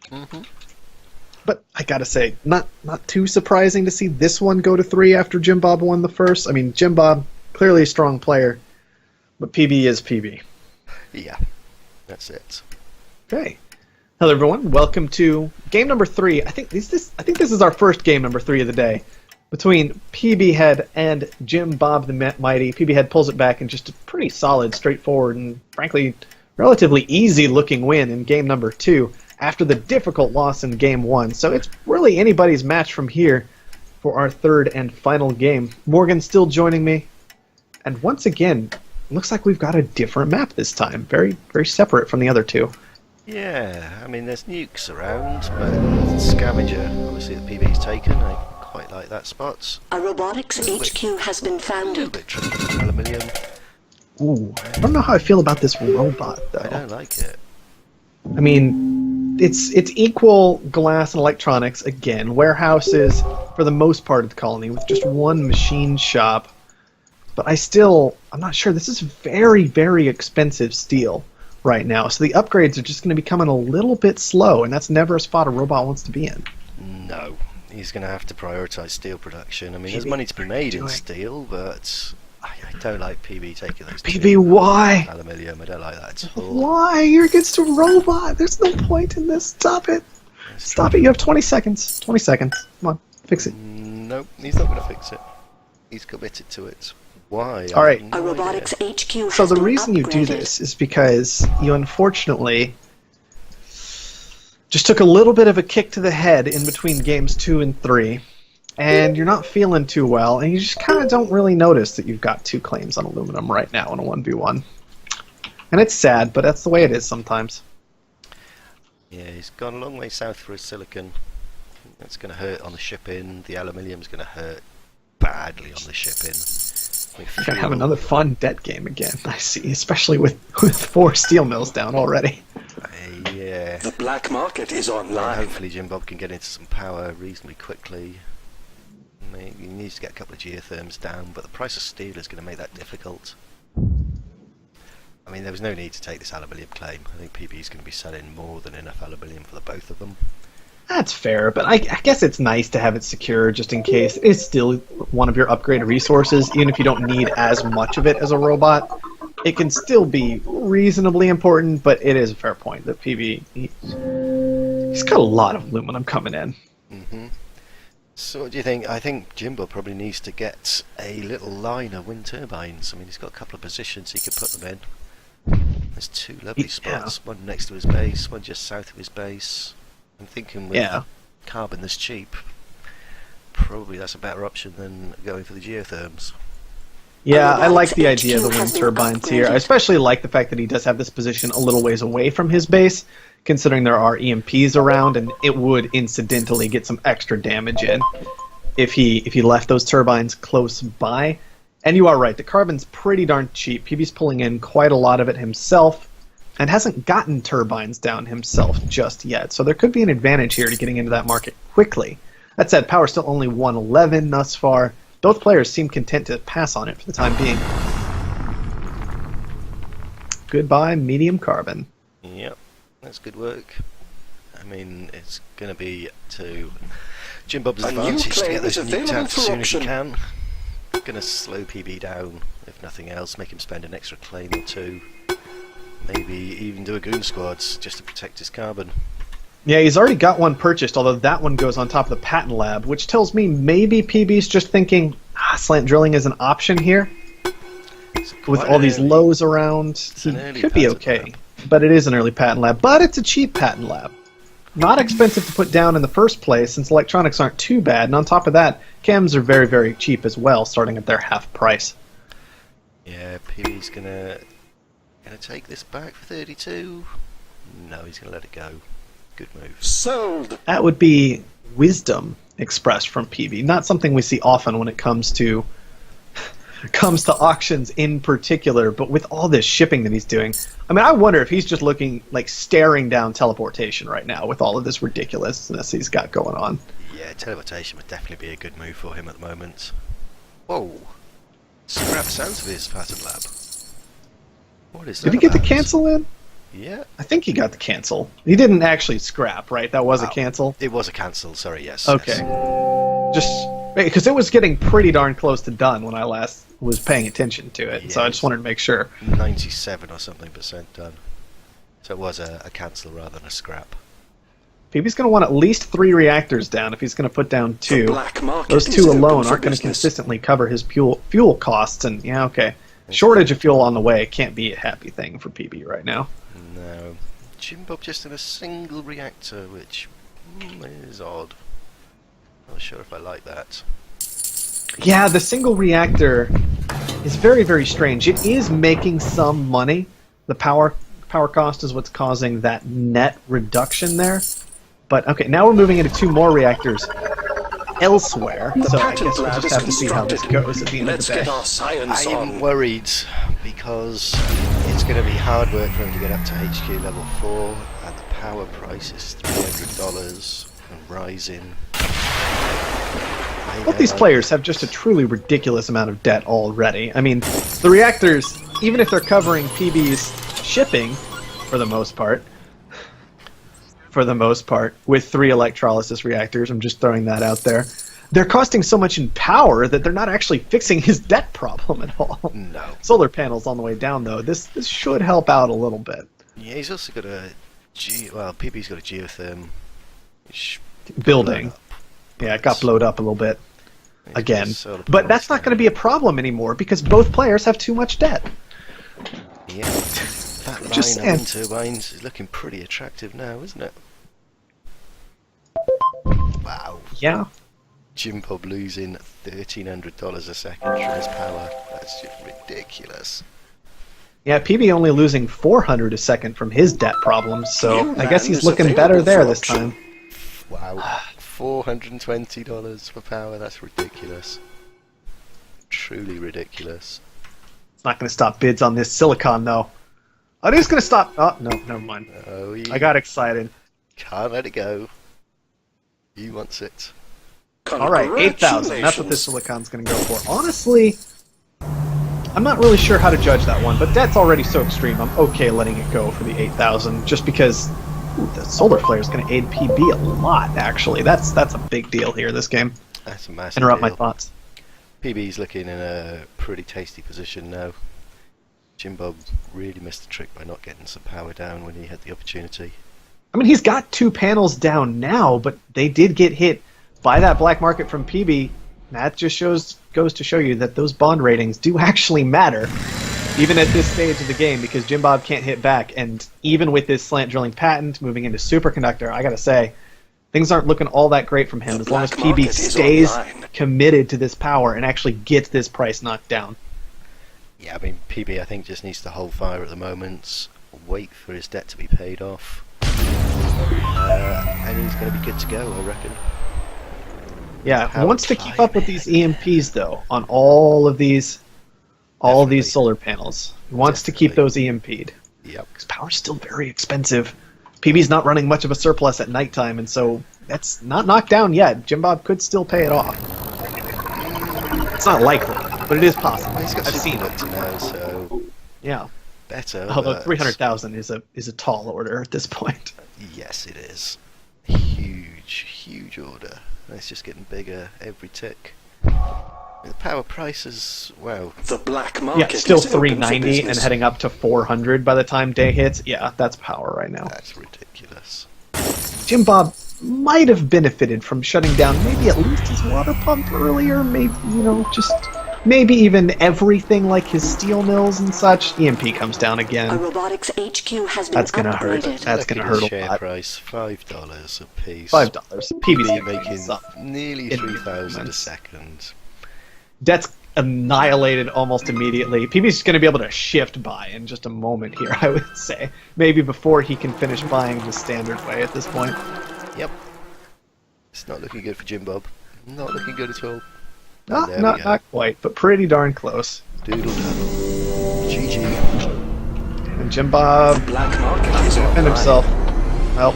Hmm. But I gotta say, not too surprising to see this one go to 3 after Jim Bob won the first. I mean, Jim Bob, clearly a strong player, but PB is PB. Yeah, that's it. Okay. Hello, everyone. Welcome to game number 3. I think this is our first game number 3 of the day. Between PB Head and Jim Bob the Mighty, PB Head pulls it back in just a pretty solid, straightforward, and frankly, relatively easy-looking win in game number 2 after the difficult loss in game 1. So it's really anybody's match from here for our third and final game. Morgan's still joining me, and once again, looks like we've got a different map this time. Very, very separate from the other two. Yeah, I mean, there's nukes around, but Scavenger, obviously the PB's taken. I quite like that spot. A robotics HQ has been A little founded. bit tricky. Aluminium. Ooh, I don't know how I feel about this robot, though. I don't like it. I mean, it's equal glass and electronics, again. Warehouses, for the most part of the colony, with just one machine shop. But I'm not sure. This is very, very expensive steel right now. So the upgrades are just going to be coming a little bit slow, and that's never a spot a robot wants to be in. No, he's going to have to prioritise steel production. I mean, there's PB, money to be made in doing? steel, but I don't like PB taking those PB, why? aluminium. I don't like that at all. Why? You're against a robot. There's no point in this. Stop it. Stop it. You have 20 seconds. 20 seconds. Come on. Fix it. Nope, he's not going to fix it. He's committed to it. Why? All right. I have A no robotics idea. HQ has So the been reason you do upgraded. this is because you unfortunately just took a little bit of a kick to the head in between games 2 and 3, and you're not feeling too well, and you just kind of don't really notice that you've got 2 claims on aluminum right now in a 1v1. And it's sad, but that's the way it is sometimes. Yeah, he's gone a long way south for his silicon. That's going to hurt on the shipping. The aluminium's going to hurt badly on the shipping. You're going to have another fun debt game again, I see, especially with 4 steel mills down already. Yeah. The black market is online. Hopefully Jim Bob can get into some power reasonably quickly. Maybe he needs to get a couple of geotherms down, but the price of steel is going to make that difficult. I mean, there was no need to take this aluminium claim. I think PB is going to be selling more than enough aluminium for the both of them. That's fair, but I guess it's nice to have it secure just in case. It's still one of your upgraded resources, even if you don't need as much of it as a robot. It can still be reasonably important, but it is a fair point that PB, he's got a lot of aluminum coming in. Hmm. So what do you think? I think Jimbo probably needs to get a little line of wind turbines. I mean, he's got a couple of positions he could put them in. There's 2 lovely spots, one next to his base, one just south of his base. I'm thinking with carbon this cheap, probably that's a better option than going for the geotherms. Yeah, I like the Robotics idea of the HQ wind has been turbines here. I upgraded. especially like the fact that he does have this position a little ways away from his base, considering there are EMPs around, and it would incidentally get some extra damage in if he left those turbines close by. And you are right, the carbon's pretty darn cheap. PB's pulling in quite a lot of it himself, and hasn't gotten turbines down himself just yet. So there could be an advantage here to getting into that market quickly. That said, power's still only 111 thus far. Both players seem content to pass on it for the time being. Goodbye, medium carbon. Yep, that's good work. I mean, it's going to be to Jim Bob's A new advantage to claim get those is nuked available out as for soon as he auction. can. Going to slow PB down, if nothing else, make him spend an extra claim or 2. Maybe even do a goon squads just to protect his carbon. Yeah, he's already got one purchased, although that one goes on top of the patent lab, which tells me maybe PB's just thinking, slant drilling is an option here. It's With quite all these early. lows around, he an early could be patent okay. lab. But it is an early patent lab. But it's a cheap patent lab. Not expensive to put down in the first place, since electronics aren't too bad. And on top of that, chems are very, very cheap as well, starting at their half price. Yeah, PB's gonna take this back for 32. No, he's gonna let it go. Good move. Sold. That would be wisdom expressed from PB. Not something we see often when it comes to auctions in particular, but with all this shipping that he's doing. I mean, I wonder if he's just looking, like, staring down teleportation right now with all of this ridiculousness he's got going on. Yeah, teleportation would definitely be a good move for him at the moment. Whoa. Scrap sounds of his patent lab. What is that Did he get the about? cancel in? I think he got the cancel. He didn't actually scrap, right? That was a cancel? It was a cancel, sorry, yes. Okay. Yes. Just because it was getting pretty darn close to done when I last was paying attention to it, so I just wanted to make sure. 97 or something % done. So it was a cancel rather than a scrap. PB's going to want at least 3 reactors down if he's going to put down 2. The black market Those is 2 open alone for aren't going to business. consistently cover his fuel costs, and yeah, okay. Shortage of fuel on the way can't be a happy thing for PB right now. No. Jim Bob just in a single reactor, which is odd. Not sure if I like that. Yeah, the single reactor is very, very strange. It is making some money. The power cost is what's causing that net reduction there. But okay, now we're moving into 2 more reactors elsewhere. The So I patent guess we'll lab just is have to see how this constructed. goes at the end Let's of the get day. our science I'm on. worried because it's going to be hard work for him to get up to HQ level 4, and the power price is $300 and rising. Both these players have just a truly ridiculous amount of debt already. I mean, the reactors, even if they're covering PB's shipping, for the most part, with 3 electrolysis reactors, I'm just throwing that out there, they're costing so much in power that they're not actually fixing his debt problem at all. No. Solar panels on the way down, though. This should help out a little bit. Yeah, he's also got PB's got a geotherm. which Building. blew up. Yeah, it got blowed up a little bit. He's got Again. solar But that's panels not going to be a problem anymore because both players have too much debt. Yeah, that line Just of saying. wind turbines is looking pretty attractive now, isn't it? Wow. Yeah. Jim Bob losing $1,300 a second from his power. That's just ridiculous. Yeah, PB only losing 400 a second from his debt problems, so New I guess land he's is looking better available there for this option. time. Wow. $420 for power, that's ridiculous. Truly ridiculous. It's not going to stop bids on this silicon, though. It is going to stop. Oh, no, never mind. Oh, you I got excited. can't let it go. He wants it. All right, 8,000. That's what this silicon's going to go for. Honestly, I'm not really sure how to judge that one, but that's already so extreme. I'm okay letting it go for the 8,000, just because the solar flare is going to aid PB a lot. Actually, that's a big deal here. This game. That's a massive Interrupt my deal. thoughts. PB's looking in a pretty tasty position now. Jim Bob really missed the trick by not getting some power down when he had the opportunity. I mean, he's got 2 panels down now, but they did get hit by that black market from PB. That just goes to show you that those bond ratings do actually matter, even at this stage of the game, because Jim Bob can't hit back. And even with this slant drilling patent moving into superconductor, I gotta say, things aren't looking all that great from him The as long as black market PB is stays online. committed to this power and actually gets this price knocked down. Yeah, I mean, PB I think just needs to hold fire at the moment, wait for his debt to be paid off, and he's going to be good to go, I reckon. Yeah, he Power wants to keep up with these EMPs though on all of these Definitely. solar panels. He wants to keep those EMP'd. Yep. Because power's still very expensive. PB's not running much of a surplus at nighttime, and so that's not knocked down yet. Jim Bob could still pay it off. It's not likely, but it is possible. Well, he's got I've seen it. superconductor now, so Yeah. better. Although but 300,000 is a tall order at this point. yes, it is. Huge order. And it's just getting bigger every tick. The power prices, well, The black Yeah, market still is open for 390 and business. heading up to 400 by the time day hits. Yeah, that's power right now. that's ridiculous. Jim Bob might have benefited from shutting down maybe at least his water pump earlier, maybe, just maybe even everything like his steel mills and such. EMP comes down A again. robotics HQ has been That's gonna hurt. upgraded. That's Look gonna at hurt his a share lot. price, $5 a piece. $5. PB's PB making making some. nearly in 3,000 a increments. second. Debt's annihilated almost immediately. PB's going to be able to shift buy in just a moment here, I would say. Maybe before he can finish buying the standard way at this point. Yep. It's not looking good for Jim Bob. Not looking good at all. And there we go. Not quite, but pretty darn close. Doodle daddle. GG. And Jim Bob Black market is and online. himself. Well,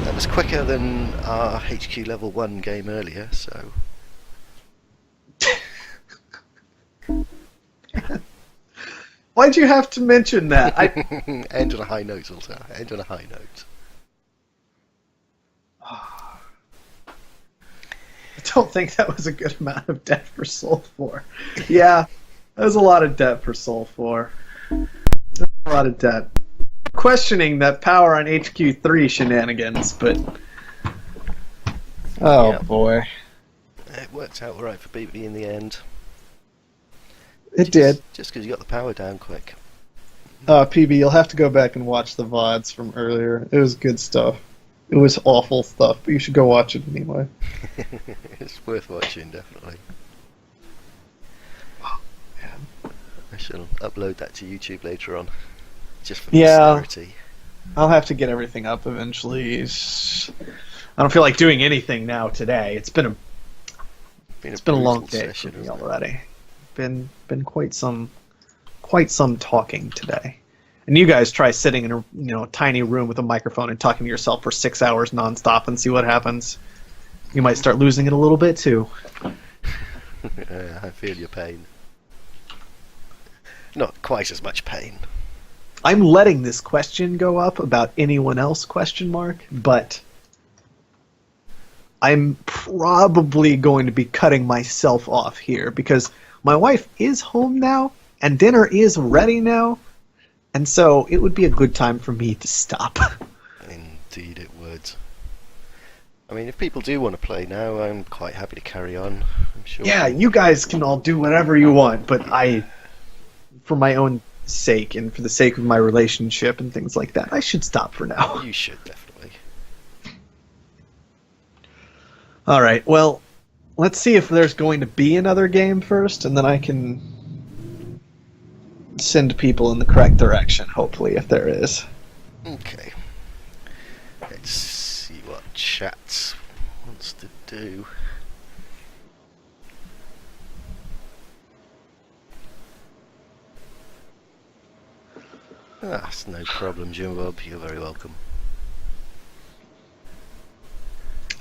That was quicker than our HQ level 1 game earlier, so... Why'd you have to mention that? End on a high note, Zoltar. End on a high note. I don't think that was a good amount of debt for Soul 4. Yeah, that was a lot of debt for Soul 4. A lot of debt. Questioning that power on HQ3 shenanigans, but... Oh, Yep. boy. It worked out alright for BB in the end. It did. Just because you got the power down quick. PB, you'll have to go back and watch the VODs from earlier. It was good stuff. It was awful stuff, but you should go watch it anyway. It's worth watching, definitely. I shall upload that to YouTube later on, just for posterity. I'll have to get everything up eventually. I don't feel like doing anything now today. It's been a long brutal day session, for me hasn't it? already. Been quite some talking today. And you guys try sitting in a tiny room with a microphone and talking to yourself for 6 hours nonstop and see what happens. You might start losing it a little bit too. I feel your pain. Not quite as much pain. I'm letting this question go up about anyone else ? But I'm probably going to be cutting myself off here because my wife is home now and dinner is ready now, and so it would be a good time for me to stop. Indeed it would. I mean, if people do want to play now, I'm quite happy to carry on. I'm sure. Yeah, you guys can all do whatever you want, but for my own sake and for the sake of my relationship and things like that, I should stop for now. You should, definitely. All right, well, let's see if there's going to be another game first, and then I can send people in the correct direction, hopefully, if there is. Okay. Let's see what chat wants to do. That's no problem, Jim Bob. You're very welcome.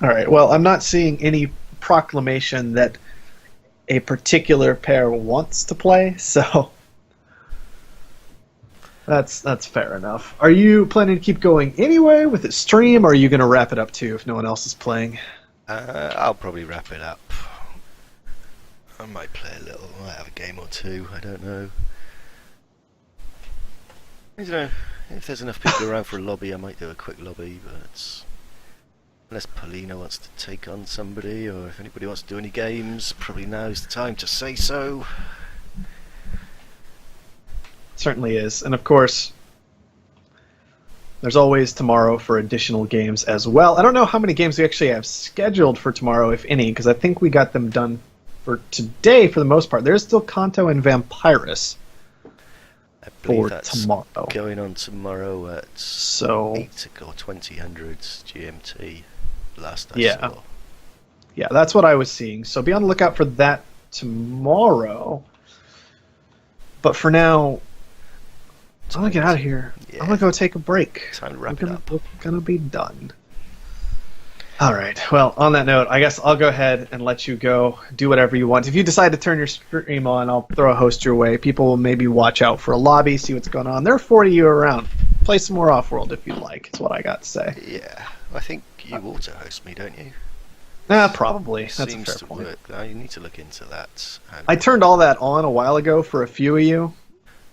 All right, well, I'm not seeing any proclamation that a particular pair wants to play, so that's fair enough. Are you planning to keep going anyway with the stream, or are you going to wrap it up too if no one else is playing? I'll probably wrap it up. I might play a little. I might have a game or two. I don't know. I don't know. If there's enough people around for a lobby, I might do a quick lobby, but unless Paulina wants to take on somebody, or if anybody wants to do any games, probably now's the time to say so. Certainly is. And of course, there's always tomorrow for additional games as well. I don't know how many games we actually have scheduled for tomorrow, if any, because I think we got them done for today for the most part. There's still Kanto and Vampirus I believe for that's tomorrow. going on tomorrow at So 8 or 2000 GMT. Last I Yeah. saw. yeah, that's what I was seeing. So be on the lookout for that tomorrow. But for now, I'm gonna get out of here. Yeah. I'm gonna go take a break. Time to wrap it up. We're gonna be done. All right. Well, on that note, I guess I'll go ahead and let you go. Do whatever you want. If you decide to turn your stream on, I'll throw a host your way. People will maybe watch out for a lobby, see what's going on. There are 40 of you around. Play some more Off-World if you'd like. That's what I got to say. Yeah, I think you auto-host me, don't you? Probably. That's a Seems fair to point. work. Now you need to look into that. I turned all that on a while ago for a few of you,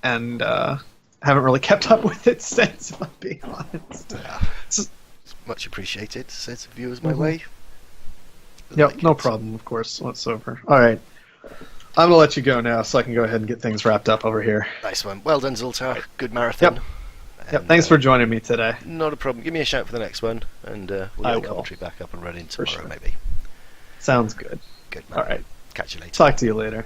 and haven't really kept up with it since, if I'm being honest. It's much appreciated. Send viewers my way. Yep, Like no it. problem, of course, whatsoever. All right. I'm going to let you go now so I can go ahead and get things wrapped up over here. Nice one. Well done, Zoltar. Good marathon. Yep, And, thanks for joining me today. Not a problem. Give me a shout for the next one, and we'll I get will. commentary back up and running tomorrow, sure. maybe. Sounds good. Good man. All right. Catch you later. Talk to you later.